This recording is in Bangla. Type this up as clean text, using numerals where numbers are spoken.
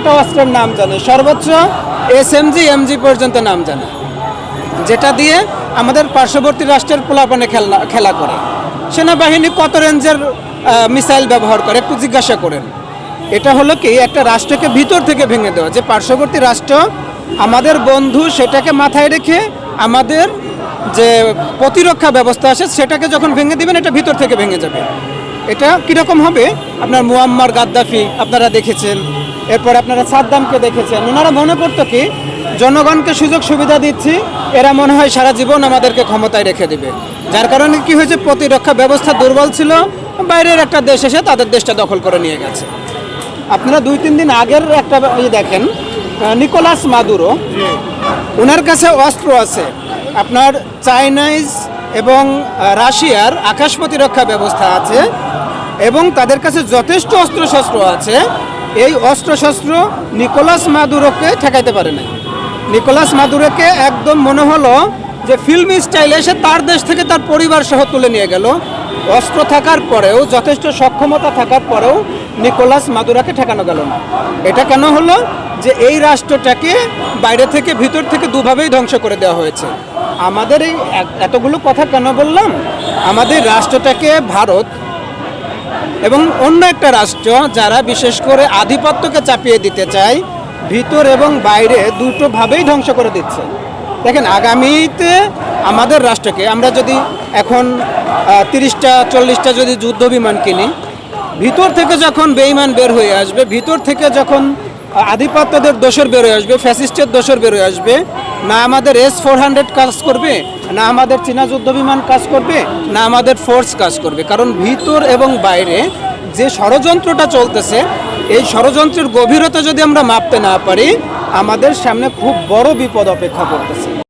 একটা অস্ত্রের নাম জানে, সর্বোচ্চ SMG MG পর্যন্ত নাম জানে, যেটা দিয়ে আমাদের পার্শ্ববর্তী রাষ্ট্রের পোলাপানে খেলা করে। সেনাবাহিনী কত রেঞ্জের মিসাইল ব্যবহার করে একটু জিজ্ঞাসা করেন। এটা হলো কি একটা রাষ্ট্রকে ভিতর থেকে ভেঙে দেওয়া, যে পার্শ্ববর্তী রাষ্ট্র আমাদের বন্ধু, সেটাকে মাথায় রেখে আমাদের যে প্রতিরক্ষা ব্যবস্থা আছে সেটাকে যখন ভেঙে দিবেন, এটা ভিতর থেকে ভেঙে যাবে। এটা কীরকম হবে, আপনার মুয়াম্মার গাদ্দাফি আপনারা দেখেছেন, এরপর আপনারা সাদ্দামকে দেখেছেন। ওনারা মনে করতো কি জনগণকে সুযোগ সুবিধা দিচ্ছি, এরা মনে হয় সারা জীবন আমাদেরকে ক্ষমতায় রেখে দেবে। যার কারণে কি হয়েছে, প্রতিরক্ষা ব্যবস্থা দুর্বল ছিল, বাইরের একটা দেশ এসে তাদের দেশটা দখল করে নিয়ে গেছে। আপনারা 2-3 দিন আগের একটা দেখেন, নিকোলাস মাদুরো, ওনার কাছে অস্ত্র আছে, আপনার চাইনিজ এবং রাশিয়ার আকাশ প্রতিরক্ষা ব্যবস্থা আছে, এবং তাদের কাছে যথেষ্ট অস্ত্রশস্ত্র আছে। এই অস্ত্রশস্ত্র নিকোলাস মাদুরোকে ঠেকাইতে পারে না। নিকোলাস মাদুরোকে একদম মনে হলো যে ফিল্মি স্টাইলে এসে তার দেশ থেকে তার পরিবার সহ তুলে নিয়ে গেল। অস্ত্র থাকার পরেও, যথেষ্ট সক্ষমতা থাকার পরেও নিকোলাস মাদুরোকে ঠেকানো গেল না। এটা কেন হলো, যে এই রাষ্ট্রটাকে বাইরে থেকে ভিতর থেকে দুভাবেই ধ্বংস করে দেওয়া হয়েছে। আমাদের এই এতগুলো কথা কেন বললাম, আমাদের রাষ্ট্রটাকে ভারত এবং অন্য একটা রাষ্ট্র যারা বিশেষ করে আধিপত্যকে চাপিয়ে দিতে চায়, ভিতর এবং বাইরে দুটোভাবেই ধ্বংস করে দিচ্ছে। দেখেন, আগামীতে আমাদের রাষ্ট্রকে আমরা যদি এখন 30টা 40টা যদি যুদ্ধ বিমান কিনি, ভিতর থেকে যখন বেঈমান বের হয়ে আসবে, ভিতর থেকে যখন আধিপত্যদের দোসর বের হয়ে আসবে, ফ্যাসিস্টের দোসর বের হয়ে আসবে, না আমাদের S-400 কাজ করবে, না আমাদের চীনা যুদ্ধ বিমান কাজ করবে, না আমাদের ফোর্স কাজ করবে। কারণ ভিতর এবং বাইরে যে ষড়যন্ত্রটা চলতেছে, এই ষড়যন্ত্রের গভীরতা যদি আমরা মাপতে না পারি, আমাদের সামনে খুব বড় বিপদ অপেক্ষা করতেছে।